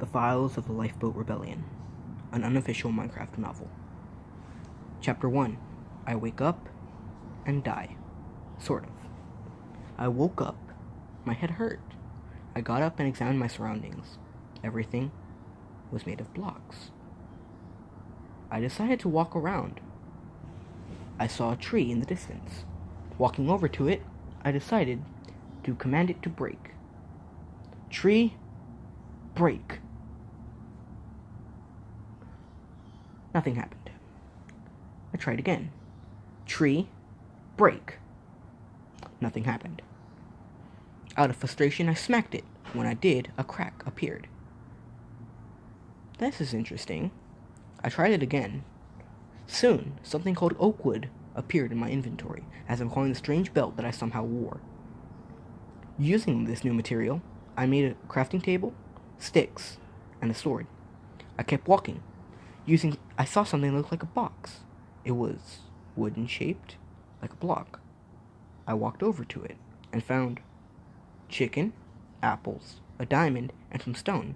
The Files of the Lifeboat Rebellion, an unofficial Minecraft novel. Chapter 1. I wake up and die. Sort of. I woke up. My head hurt. I got up and examined my surroundings. Everything was made of blocks. I decided to walk around. I saw a tree in the distance. Walking over to it, I decided to command it to break. Tree, break. Nothing happened. I tried again. Tree, break. Nothing happened. Out of frustration, I smacked it. When I did, a crack appeared. This is interesting. I tried it again. Soon, something called oak wood appeared in my inventory as I'm calling the strange belt that I somehow wore. Using this new material, I made a crafting table, sticks, and a sword. I kept walking. I saw something that looked like a box. It was wooden shaped, like a block. I walked over to it and found chicken, apples, a diamond, and some stone.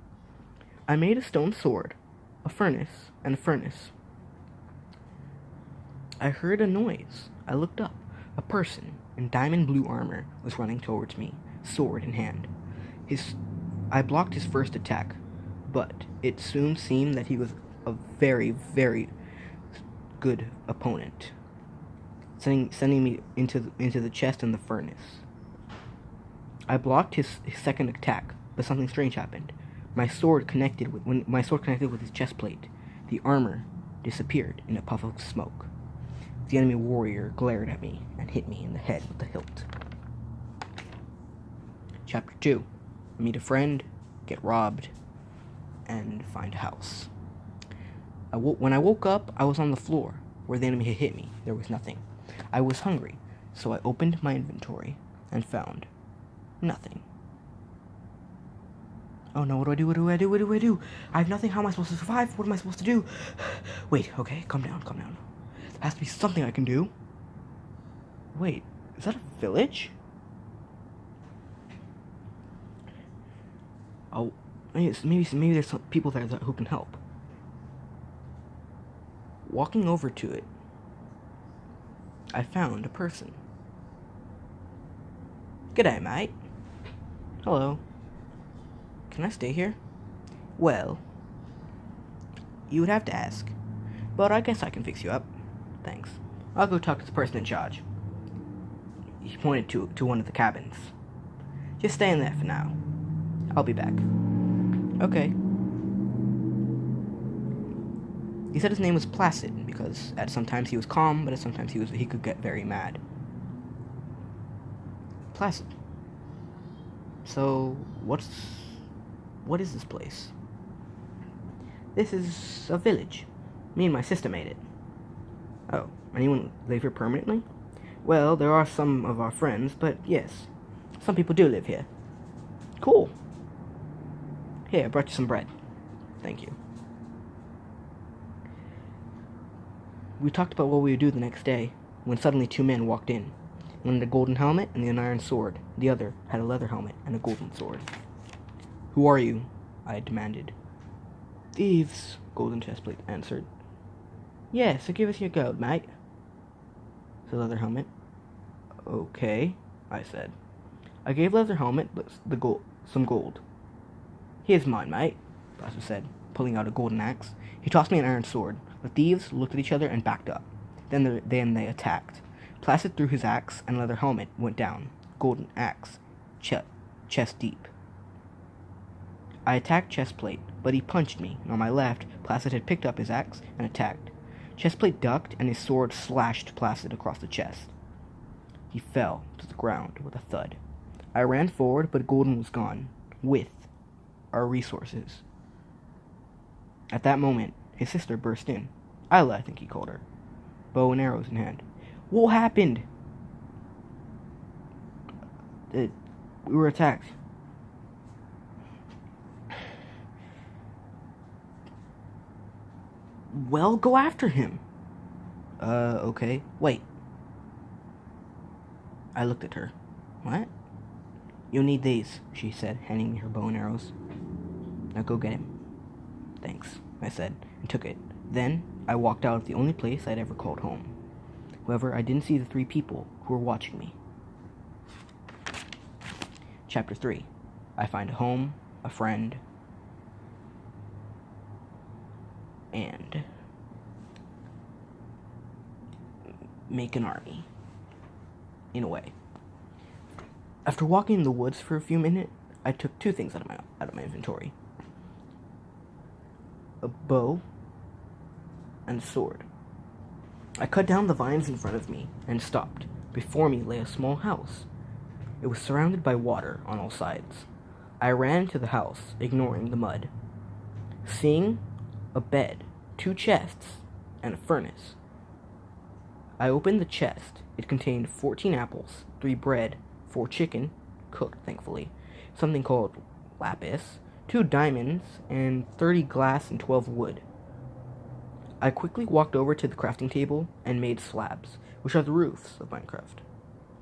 I made a stone sword, a furnace, and a furnace. I heard a noise. I looked up. A person in diamond blue armor was running towards me, sword in hand. I blocked his first attack, but it soon seemed that he was a very, very good opponent, sending me into the chest and the furnace. I blocked his second attack, but something strange happened. When my sword connected with his chest plate, the armor disappeared in a puff of smoke. The enemy warrior glared at me and hit me in the head with the hilt. Chapter 2. Meet a friend, get robbed, and find a house. When I woke up, I was on the floor where the enemy had hit me. There was nothing. I was hungry, so I opened my inventory and found nothing. Oh no, what do I do? What do I do? What do I do? I have nothing. How am I supposed to survive? What am I supposed to do? Wait, okay, calm down. There has to be something I can do. Wait, is that a village? Oh, maybe there's some people there who can help. Walking over to it, I found a person. G'day, mate. Hello. Can I stay here? Well, you would have to ask, but I guess I can fix you up. Thanks. I'll go talk to the person in charge. He pointed to one of the cabins. Just stay in there for now. I'll be back. Okay. He said his name was Placid because at sometimes he was calm, but at sometimes he could get very mad. Placid. So, what is this place? This is a village. Me and my sister made it. Oh, anyone live here permanently? Well, there are some of our friends, but yes, some people do live here. Cool. Here, I brought you some bread. Thank you. We talked about what we would do the next day, when suddenly two men walked in. One had a golden helmet and an iron sword. The other had a leather helmet and a golden sword. Who are you? I demanded. Thieves, Golden Chestplate answered. Yeah, so give us your gold, mate, said Leather Helmet. Okay, I said. I gave Leather Helmet some gold. Here's mine, mate, Blaster said, pulling out a golden axe. He tossed me an iron sword. The thieves looked at each other and backed up. Then they attacked. Placid threw his axe, and Leather Helmet went down. Golden axe, chest deep. I attacked Chestplate, but he punched me, and on my left, Placid had picked up his axe and attacked. Chestplate ducked, and his sword slashed Placid across the chest. He fell to the ground with a thud. I ran forward, but Golden was gone, with our resources. At that moment, his sister burst in. Isla, I think he called her. Bow and arrows in hand. What happened? We were attacked. Well, go after him. Okay. Wait. I looked at her. What? You'll need these, she said, handing me her bow and arrows. Now go get him. Thanks, I said, and took it. Then I walked out of the only place I'd ever called home. However, I didn't see the 3 people who were watching me. Chapter 3. I find a home, a friend, and make an army. In a way. After walking in the woods for a few minutes, I took 2 things out of my inventory. A bow and a sword. I cut down the vines in front of me and stopped. Before me lay a small house. It was surrounded by water on all sides. I ran to the house, ignoring the mud. Seeing a bed, 2 chests, and a furnace. I opened the chest. It contained 14 apples, 3 bread, 4 chicken, cooked thankfully, something called lapis, 2 diamonds, and 30 glass and 12 wood. I quickly walked over to the crafting table and made slabs, which are the roofs of Minecraft,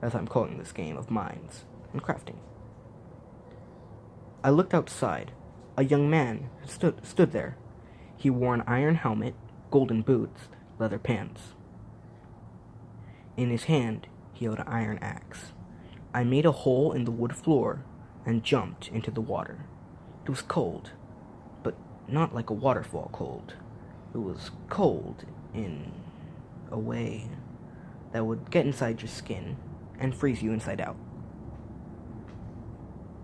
as I'm calling this game of mines and crafting. I looked outside. A young man stood there. He wore an iron helmet, golden boots, leather pants. In his hand, he held an iron axe. I made a hole in the wood floor and jumped into the water. It was cold, but not like a waterfall cold. It was cold in a way that would get inside your skin and freeze you inside out.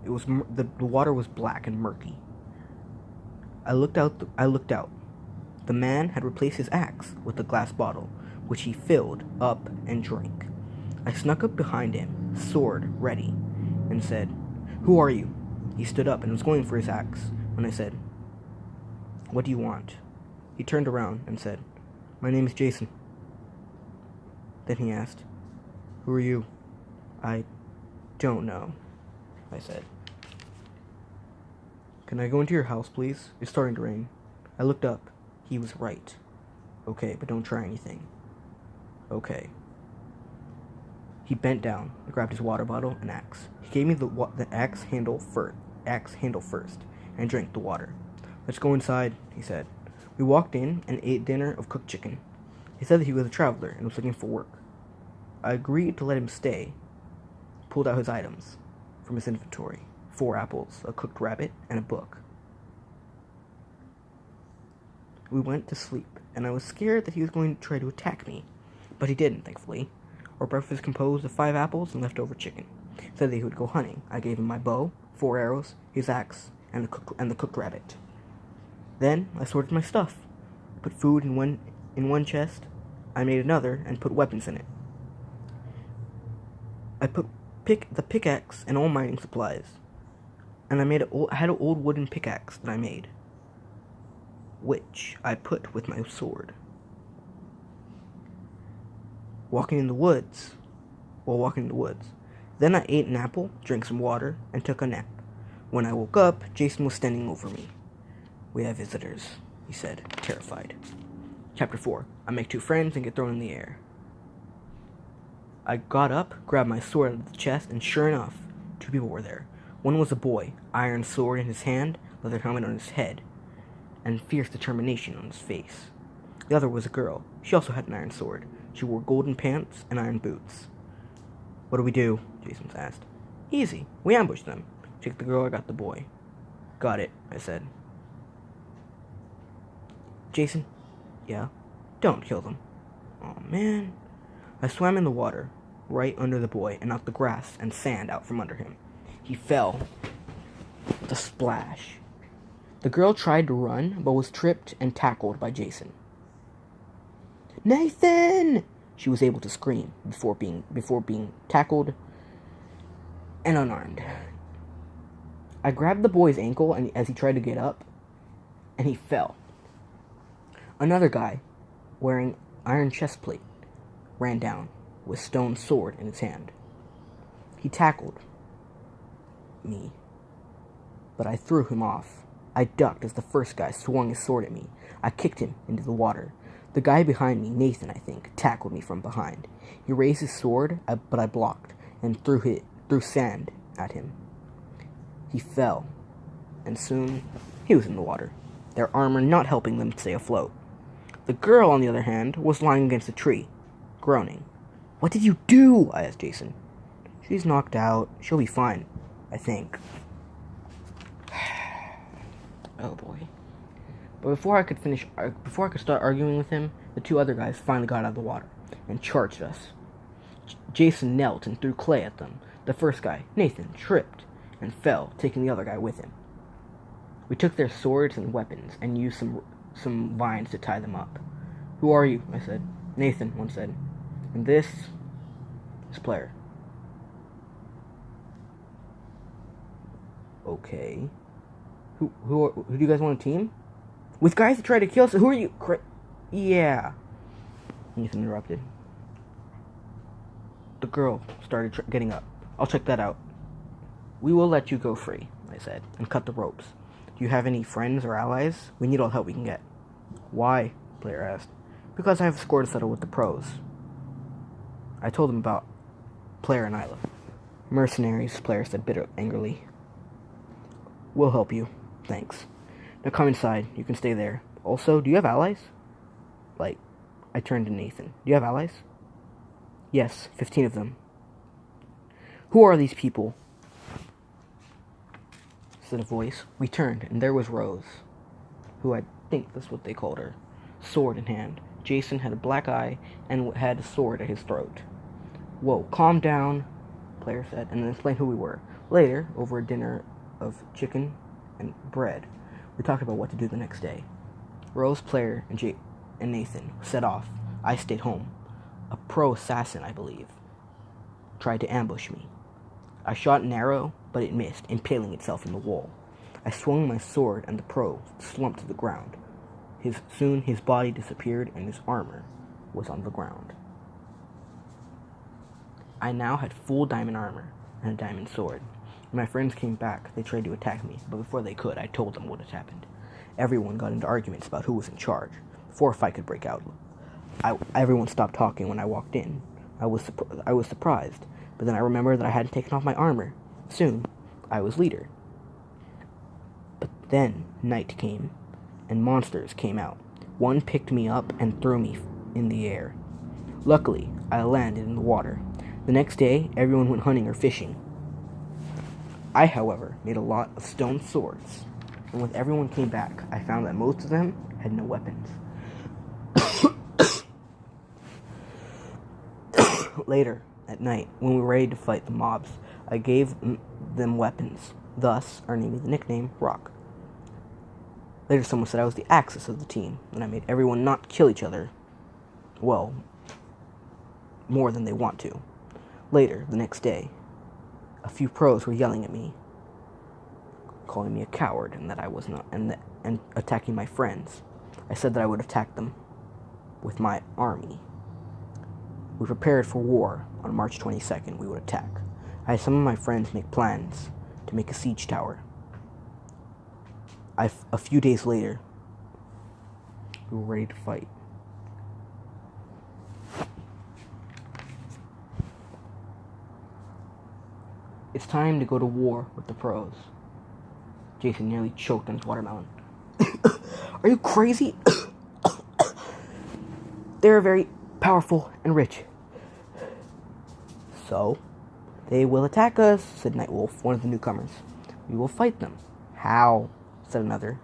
It was the water was black and murky. I looked out. The man had replaced his axe with a glass bottle, which he filled up and drank. I snuck up behind him, sword ready, and said, "Who are you?" He stood up and was going for his axe when I said, "What do you want?" He turned around and said, "My name is Jason." Then he asked, "Who are you?" "I don't know," I said. "Can I go into your house, please? It's starting to rain." I looked up. He was right. "Okay, but don't try anything." "Okay." He bent down and grabbed his water bottle and axe. He gave me the axe handle first and drank the water. "Let's go inside," he said. We walked in and ate dinner of cooked chicken. He said that he was a traveler and was looking for work. I agreed to let him stay. Pulled out his items from his inventory: 4 apples, a cooked rabbit, and a book. We went to sleep, and I was scared that he was going to try to attack me, but he didn't, thankfully. Our breakfast composed of 5 apples and leftover chicken. He said that he would go hunting. I gave him my bow, 4 arrows, his axe, and the cooked rabbit. Then I sorted my stuff, put food in one chest. I made another and put weapons in it. I put the pickaxe and all mining supplies, and I had an old wooden pickaxe that I made, which I put with my sword. While walking in the woods, then I ate an apple, drank some water, and took a nap. When I woke up, Jason was standing over me. "We have visitors," he said, terrified. Chapter 4. I make 2 friends and get thrown in the air. I got up, grabbed my sword out of the chest, and sure enough, 2 people were there. One was a boy, iron sword in his hand, leather helmet on his head, and fierce determination on his face. The other was a girl. She also had an iron sword. She wore golden pants and iron boots. "What do we do?" Jason asked. "Easy. We ambush them. Take the girl, I got the boy." "Got it," I said. "Jason?" "Yeah?" "Don't kill them." "Oh, man." I swam in the water, right under the boy, and knocked the grass and sand out from under him. He fell with a splash. The girl tried to run, but was tripped and tackled by Jason. "Nathan!" She was able to scream before being tackled and unarmed. I grabbed the boy's ankle and as he tried to get up, and he fell. Another guy, wearing iron chest plate, ran down with stone sword in his hand. He tackled me, but I threw him off. I ducked as the first guy swung his sword at me. I kicked him into the water. The guy behind me, Nathan, I think, tackled me from behind. He raised his sword, but I blocked and threw sand at him. He fell, and soon he was in the water. their armor not helping them stay afloat. The girl, on the other hand, was lying against a tree, groaning. "What did you do?" I asked Jason. "She's knocked out. She'll be fine, I think." Oh boy. But before I could start arguing with him, the two other guys finally got out of the water and charged us. Jason knelt and threw clay at them. The first guy, Nathan, tripped and fell, taking the other guy with him. We took their swords and weapons and used some vines to tie them up. "Who are you?" I said. "Nathan," one said. "And this is Player." "Okay. Who do you guys want to team? With guys that try to kill us? Who are you?" "Yeah," Nathan interrupted. The girl started getting up. "I'll check that out." "We will let you go free," I said, and cut the ropes. "Do you have any friends or allies? We need all the help we can get." "Why?" Player asked. "Because I have a score to settle with the pros." I told him about Player and Isla. "Mercenaries," Player said angrily. "We'll help you. Thanks. Now come inside. You can stay there. Also, do you have allies?" I turned to Nathan. "Do you have allies?" "Yes, 15 of them." "Who are these people?" said a voice. We turned, and there was Rose, who I think that's what they called her, sword in hand. Jason had a black eye and had a sword at his throat. "Whoa, calm down," Player said, and then explained who we were. Later, over a dinner of chicken and bread, we talked about what to do the next day. Rose, Player, and Nathan set off. I stayed home. A pro assassin, I believe, tried to ambush me. I shot an arrow, but it missed, impaling itself in the wall. I swung my sword, and the pro slumped to the ground. Soon his body disappeared, and his armor was on the ground. I now had full diamond armor and a diamond sword. When my friends came back, they tried to attack me, but before they could, I told them what had happened. Everyone got into arguments about who was in charge. Before a fight could break out, everyone stopped talking when I walked in. I was surprised, but then I remembered that I hadn't taken off my armor. Soon, I was leader. But then night came, and monsters came out. One picked me up and threw me in the air. Luckily, I landed in the water. The next day, everyone went hunting or fishing. I, however, made a lot of stone swords, and when everyone came back, I found that most of them had no weapons. Later, at night, when we were ready to fight the mobs, I gave them weapons, thus earning me the nickname Rock. Later, someone said I was the axis of the team, and I made everyone not kill each other. Well, more than they want to. Later, the next day, a few pros were yelling at me, calling me a coward, and that I was not, and attacking my friends. I said that I would attack them with my army. We prepared for war. On March 22nd, we would attack. I had some of my friends make plans to make a siege tower. A few days later, we were ready to fight. It's time to go to war with the pros. Jason nearly choked on his watermelon. Are you crazy? They're very powerful and rich. So, they will attack us, said Nightwolf, one of the newcomers. We will fight them. How? Said another.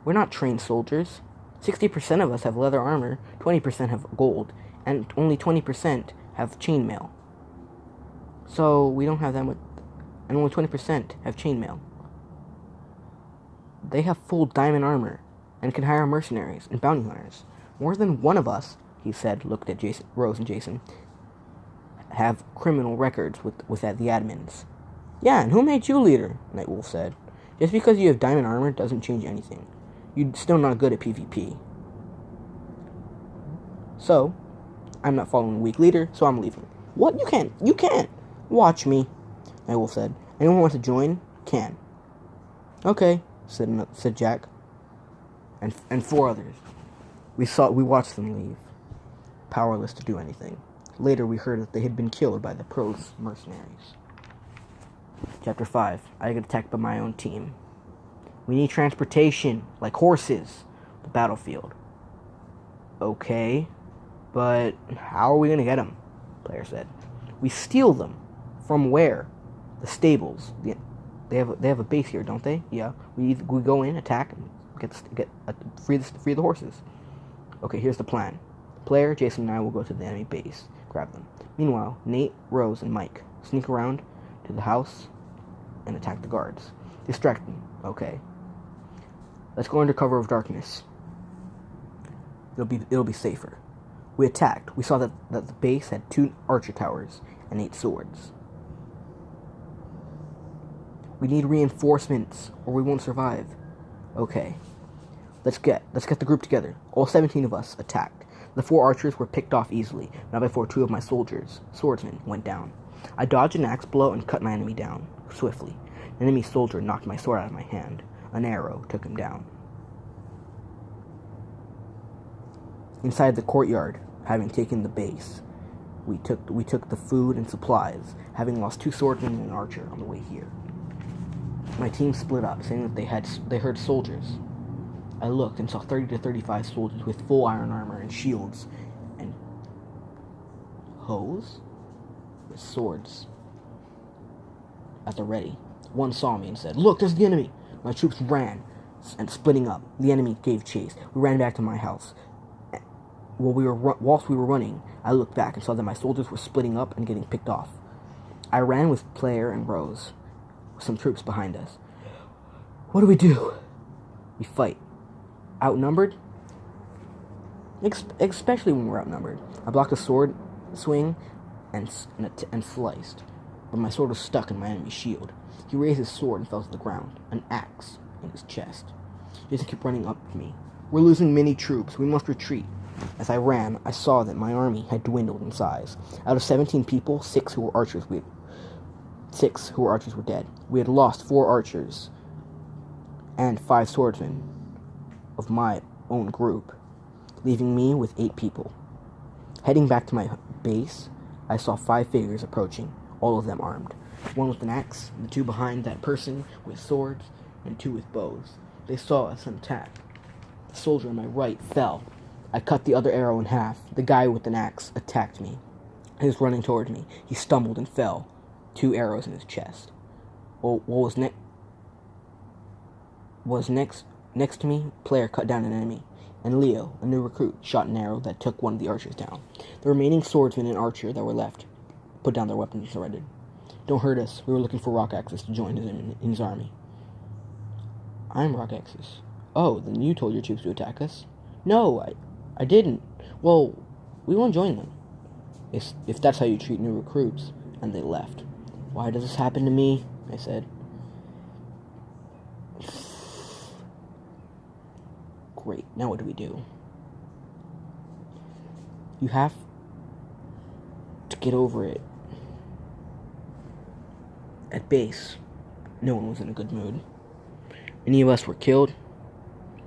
We're not trained soldiers. 60% of us have leather armor, 20% have gold, and only 20% have chainmail. So, we don't have that much, and only 20% have chainmail. They have full diamond armor, and can hire mercenaries and bounty hunters. More than one of us, he said, looked at Rose and Jason, have criminal records with the admins. Yeah, and who made you leader? Nightwolf said. Just because you have diamond armor doesn't change anything. You're still not good at PvP. So, I'm not following a weak leader, so I'm leaving. What? You can't! Watch me, Nightwolf said. Anyone want to join? Can. Okay, said Jack. And 4 others. We watched them leave, powerless to do anything. Later, we heard that they had been killed by the pros mercenaries. Chapter 5. I get attacked by my own team. We need transportation, like horses. The battlefield. Okay, but how are we gonna get them? Player said. We steal them. From where? The stables. They have a base here, don't they? Yeah. We go in, attack, and free the horses. Okay, here's the plan. Player, Jason, and I will go to the enemy base, grab them. Meanwhile, Nate, Rose, and Mike sneak around to the house and attack the guards. Distract them. Okay. Let's go under cover of darkness. It'll be safer. We attacked. We saw that the base had 2 archer towers and 8 swords. We need reinforcements, or we won't survive. Okay. Let's get the group together. All 17 of us attacked. The 4 archers were picked off easily, not before 2 of my swordsmen, went down. I dodged an axe blow and cut my enemy down, swiftly. An enemy soldier knocked my sword out of my hand. An arrow took him down. Inside the courtyard, having taken the base, we took the food and supplies, having lost 2 swordsmen and an archer on the way here. My team split up, saying that they heard soldiers. I looked and saw 30 to 35 soldiers with full iron armor and shields and hoes with swords at the ready. One saw me and said, "Look, there's the enemy!" My troops ran and splitting up. The enemy gave chase. We ran back to my house. Whilst we were running, I looked back and saw that my soldiers were splitting up and getting picked off. I ran with Player and Rose, with some troops behind us. What do? We fight. Outnumbered? Especially when we're outnumbered. I blocked a sword swing and sliced, but my sword was stuck in my enemy's shield. He raised his sword and fell to the ground, an axe in his chest. Jason kept running up to me. We're losing many troops. We must retreat. As I ran, I saw that my army had dwindled in size. Out of 17 people, 6 who were archers were dead. We had lost 4 archers and 5 swordsmen of my own group, leaving me with 8 people. Heading back to my base, I saw 5 figures approaching, all of them armed. 1 with an axe, the 2 behind that person with swords, and 2 with bows. They saw us and attacked. The soldier on my right fell. I cut the other arrow in half. The guy with an axe attacked me. He was running towards me. He stumbled and fell. 2 arrows in his chest. What was next to me, Player cut down an enemy, and Leo, a new recruit, shot an arrow that took one of the archers down. The remaining swordsman and archer that were left put down their weapons and surrendered. Don't hurt us. We were looking for Rock Axis to join his army. I'm Rock Axis. Oh, then you told your troops to attack us? No, I didn't. Well, we won't join them. If that's how you treat new recruits. And they left. Why does this happen to me? I said. Great, now what do? You have to get over it. At base, no one was in a good mood. Many of us were killed.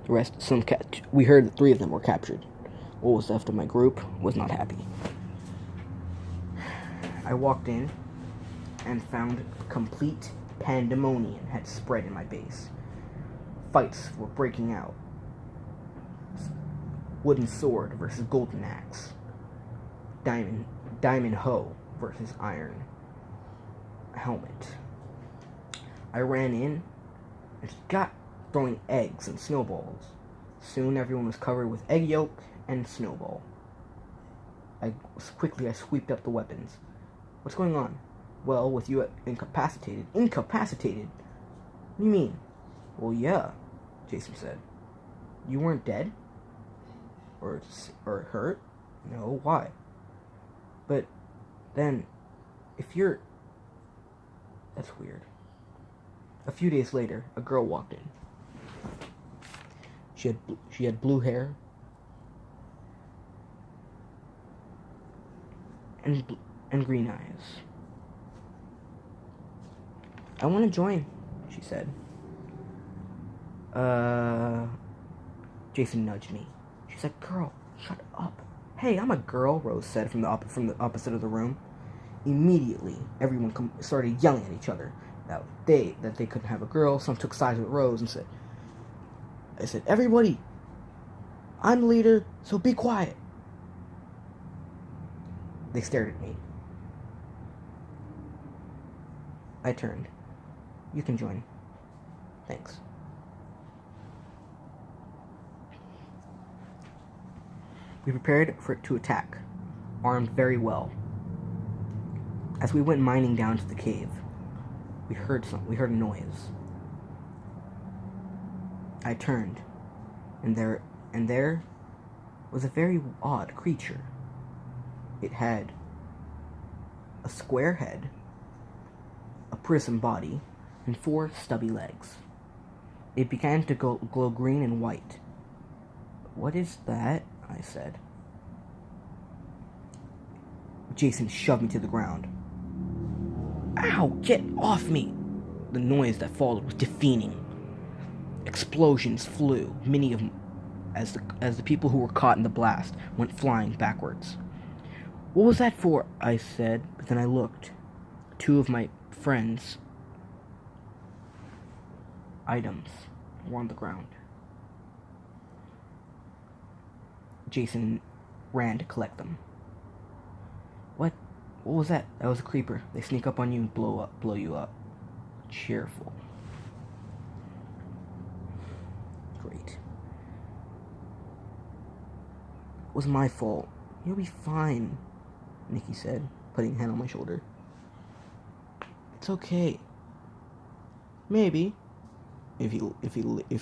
The rest, we heard that 3 of them were captured. What was left of my group was not happy. I walked in and found complete pandemonium had spread in my base. Fights were breaking out. Wooden sword versus golden axe. Diamond hoe versus iron helmet. I ran in and got throwing eggs and snowballs. Soon everyone was covered with egg yolk and snowball. I swept up the weapons. What's going on? Well, with you incapacitated. Incapacitated? What do you mean? Well, yeah, Jason said. You weren't dead? Or hurt? No, why? But then, if you're... That's weird. A few days later, a girl walked in. She had blue hair and green eyes. I want to join, she said. Jason nudged me. She said, "Girl, shut up." "Hey, I'm a girl," Rose said from the opposite of the room. Immediately, everyone started yelling at each other that they couldn't have a girl. Some took sides with Rose and said, I said, everybody, I'm the leader, so be quiet. They stared at me. I turned. You can join. Thanks. We prepared to attack, armed very well. As we went mining down to the cave, we heard a noise. I turned, and there was a very odd creature. It had a square head, a prism body, and 4 stubby legs. It began to glow green and white. What is that? I said. Jason shoved me to the ground. Ow! Get off me! The noise that followed was deafening. Explosions flew, many of them, as the people who were caught in the blast went flying backwards. What was that for? I said, but then I looked. 2 of my friends' items were on the ground. Jason ran to collect them. What was that? That was a creeper. They sneak up on you and blow you up. Cheerful. Great. It was my fault. You'll be fine, Nikki said, putting a hand on my shoulder. It's okay. Maybe. If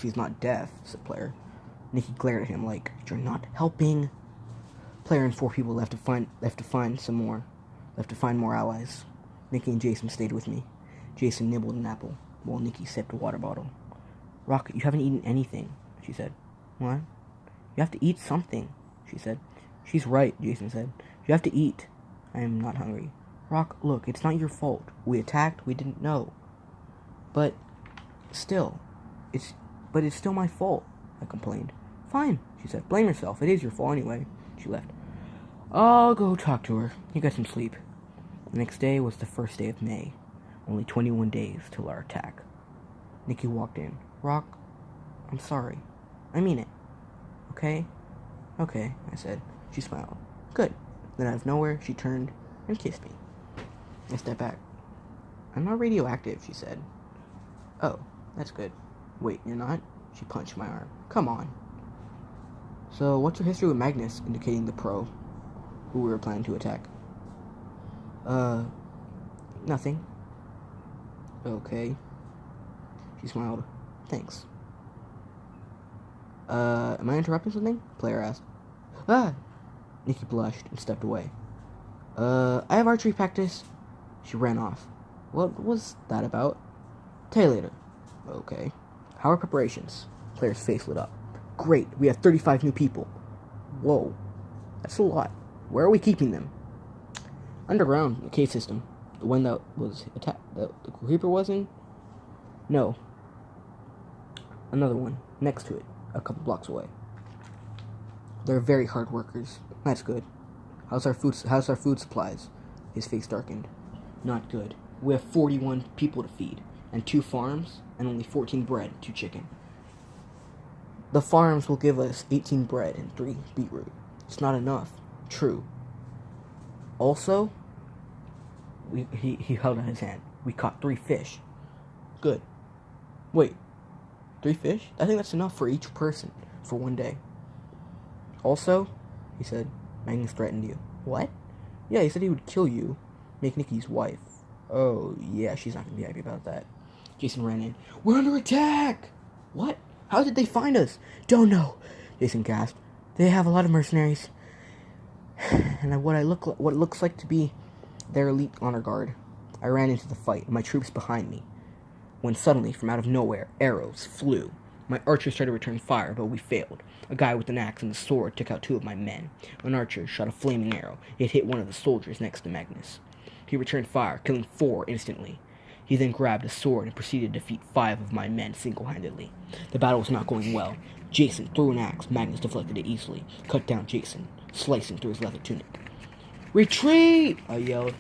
he's not deaf, said Player. Nikki glared at him like, you're not helping. Player and 4 people left to find more allies. Nikki and Jason stayed with me. Jason nibbled an apple, while Nikki sipped a water bottle. Rock, you haven't eaten anything, she said. What? You have to eat something, she said. She's right, Jason said. You have to eat. I am not hungry. Rock, look, it's not your fault. We attacked, we didn't know. But still, it's still my fault, I complained. Fine, she said. Blame yourself. It is your fault anyway. She left. I'll go talk to her. You get some sleep. The next day was the first day of May. Only 21 days till our attack. Nikki walked in. Rock, I'm sorry. I mean it. Okay? Okay, I said. She smiled. Good. Then out of nowhere, she turned and kissed me. I stepped back. I'm not radioactive, she said. Oh, that's good. Wait, you're not? She punched my arm. Come on. So, what's your history with Magnus, indicating the pro who we were planning to attack? Nothing. Okay. She smiled. Thanks. Am I interrupting something? Player asked. Ah! Nikki blushed and stepped away. I have archery practice. She ran off. What was that about? Tell you later. Okay. How are preparations? Player's face lit up. Great, we have 35 new people. Whoa. That's a lot. Where are we keeping them? Underground, the cave system. The one that was attacked, that the creeper was in? No. Another one, next to it, a couple blocks away. They're very hard workers. That's good. How's our food supplies? His face darkened. Not good. We have 41 people to feed, and 2 farms, and only 14 bread, 2 chicken. The farms will give us 18 bread and 3 beetroot. It's not enough. True. Also, he held out his hand. We caught 3 fish. Good. Wait, 3 fish? I think that's enough for each person for one day. Also, he said, Magnus threatened you. What? Yeah, he said he would kill you, make Nikki's wife. Oh, yeah, she's not going to be happy about that. Jason ran in. We're under attack! What? How did they find us? Don't know, Jason gasped. They have a lot of mercenaries. And what it looks like to be their elite honor guard. I ran into the fight, my troops behind me. When suddenly, from out of nowhere, arrows flew. My archers tried to return fire, but we failed. A guy with an axe and a sword took out 2 of my men. An archer shot a flaming arrow. It hit one of the soldiers next to Magnus. He returned fire, killing 4 instantly. He then grabbed a sword and proceeded to defeat 5 of my men single-handedly. The battle was not going well. Jason threw an axe. Magnus deflected it easily, cut down Jason, slicing through his leather tunic. Retreat! I yelled.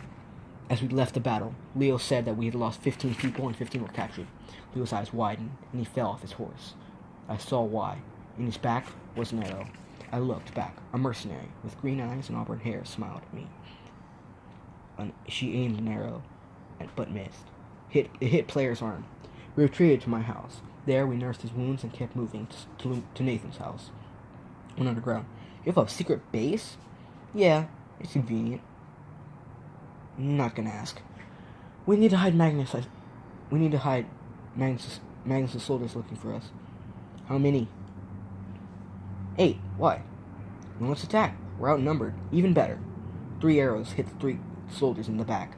As we left the battle, Leo said that we had lost 15 people and 15 were captured. Leo's eyes widened, and he fell off his horse. I saw why. In his back was an arrow. I looked back. A mercenary with green eyes and auburn hair smiled at me. She aimed an arrow, but missed. It hit Player's arm. We retreated to my house. There we nursed his wounds and kept moving to Nathan's house. Went underground. You have a secret base? Yeah, it's convenient. I'm not gonna ask. We need to hide Magnus. We need to hide Magnus' soldiers looking for us. How many? 8. Why? Well, let's attack. We're outnumbered. Even better. 3 arrows hit the 3 soldiers in the back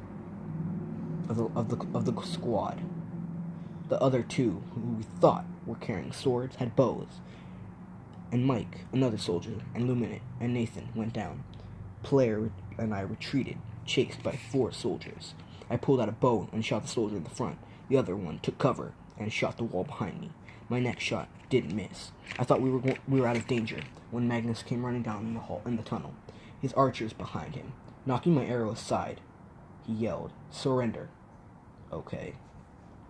of the squad. The other 2, who we thought were carrying swords, had bows. And Mike, another soldier, and Luminate and Nathan went down. Player and I retreated, chased by 4 soldiers. I pulled out a bow and shot the soldier in the front. The other one took cover and shot the wall behind me. My next shot didn't miss. I thought we were out of danger when Magnus came running down in the tunnel, his archers behind him. Knocking my arrow aside, he yelled, "Surrender." Okay,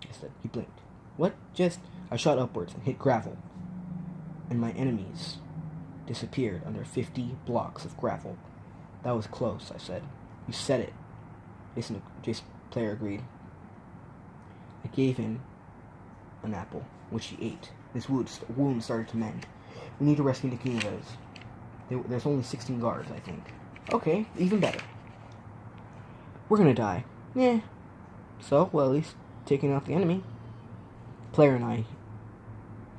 I said. He blinked. What? Just... I shot upwards and hit gravel, and my enemies disappeared under 50 blocks of gravel. That was close, I said. You said it. Jason Player agreed. I gave him an apple, which he ate. His wound started to mend. We need to rescue Nikitas. There's only 16 guards, I think. Okay, even better. We're gonna die. Yeah. So, well, at least taking out the enemy. Player and I...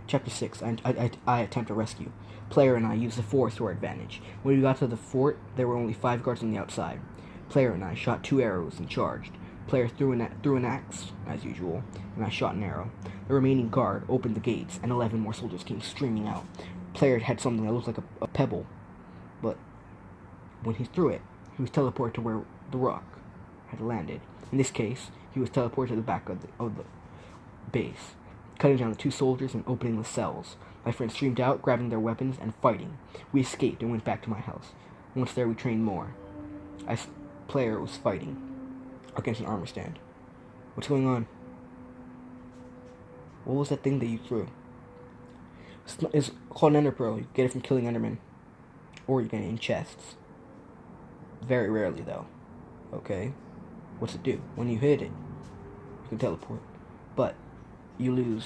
Chapter 6. I attempt a rescue. Player and I use the force to our advantage. When we got to the fort, there were only 5 guards on the outside. Player and I shot 2 arrows and charged. Player threw an axe, as usual, and I shot an arrow. The remaining guard opened the gates, and 11 more soldiers came streaming out. Player had something that looked like a pebble, but when he threw it, he was teleported to where the rock had landed. In this case, he was teleported to the back of the base, cutting down the 2 soldiers and opening the cells. My friends streamed out, grabbing their weapons and fighting. We escaped and went back to my house. Once there, we trained more. Player was fighting against an armor stand. What's going on? What was that thing that you threw? It's called an Enderpearl. You get it from killing Endermen. Or you get it in chests. Very rarely, though. Okay. What's it do? When you hit it, you can teleport. But you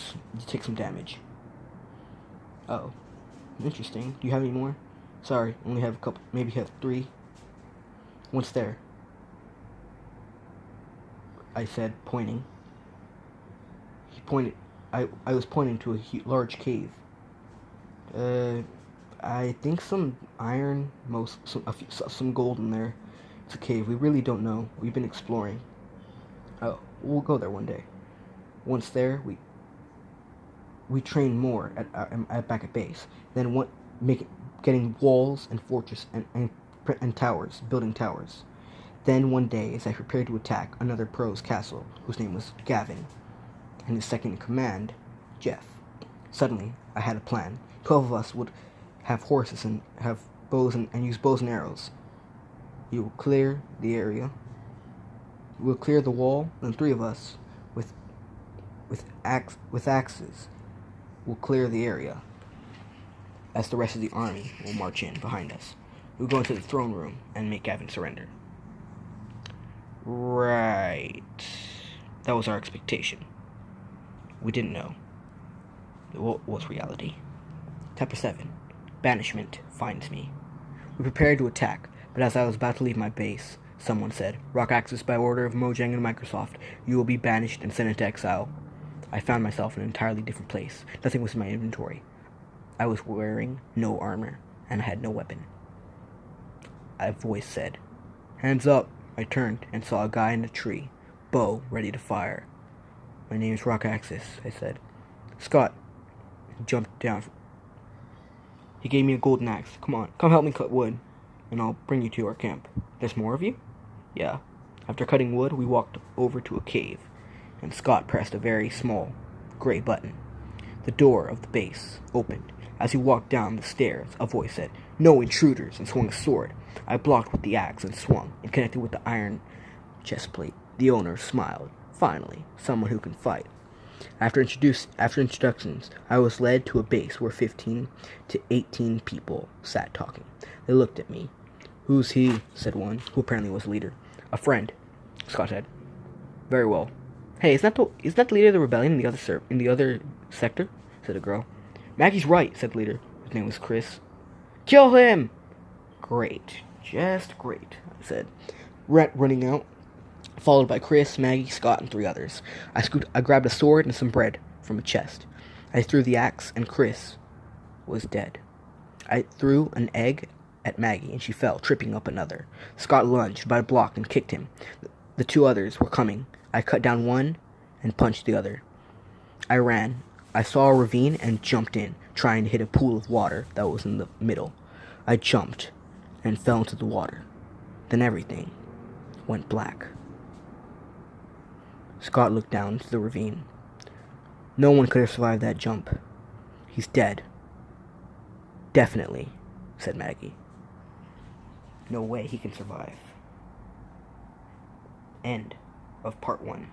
take some damage. Oh. Interesting. Do you have any more? Sorry, only have a couple, maybe have 3. What's there? I said, pointing. He pointed. I was pointing to a large cave. I think some iron, some gold in there. It's a cave. We really don't know. We've been exploring. Oh, we'll go there one day. Once there, we train more back at base. Then getting walls and fortress and towers, building towers. Then one day, as I prepared to attack another pro's castle, whose name was Gavin, and his second in command, Jeff. Suddenly, I had a plan. 12 of us would have horses and have bows and use bows and arrows. You will clear the area. We'll clear the wall, and 3 of us with axes will clear the area, as the rest of the army will march in behind us. We'll go into the throne room and make Gavin surrender. Right. That was our expectation. We didn't know what was reality. Chapter 7. Banishment finds me. We prepared to attack, but as I was about to leave my base, someone said, "Rock Axis, by order of Mojang and Microsoft, you will be banished and sent into exile." I found myself in an entirely different place. Nothing was in my inventory. I was wearing no armor, and I had no weapon. A voice said, "Hands up." I turned and saw a guy in a tree, bow ready to fire. "My name is Rock Axis," I said. "Scott." He jumped down. He gave me a golden axe. Come help me cut wood, and I'll bring you to our camp." "There's more of you?" "Yeah." After cutting wood, we walked over to a cave, and Scott pressed a very small gray button. The door of the base opened. As he walked down the stairs, a voice said, "No intruders," and swung a sword. I blocked with the axe and swung, and connected with the iron chest plate. The owner smiled. Finally, someone who can fight. After introductions, I was led to a base where 15 to 18 people sat talking. They looked at me. "Who's he?" said one, who apparently was the leader. "A friend," Scott said. "Very well." "Hey, isn't that the leader of the rebellion in the other sector?" said a girl. "Maggie's right," said the leader. His name was Chris. "Kill him!" "Great, just great," I said, running out, followed by Chris, Maggie, Scott, and 3 others. I grabbed a sword and some bread from a chest. I threw the axe, and Chris was dead. I threw an egg at Maggie, and she fell, tripping up another. Scott lunged, but I blocked and kicked him. The 2 others were coming. I cut down one and punched the other. I ran. I saw a ravine and jumped in, trying to hit a pool of water that was in the middle. I jumped and fell into the water. Then everything went black. Scott looked down into the ravine. "No one could have survived that jump. He's dead." "Definitely," said Maggie. "No way he can survive." End of part 1.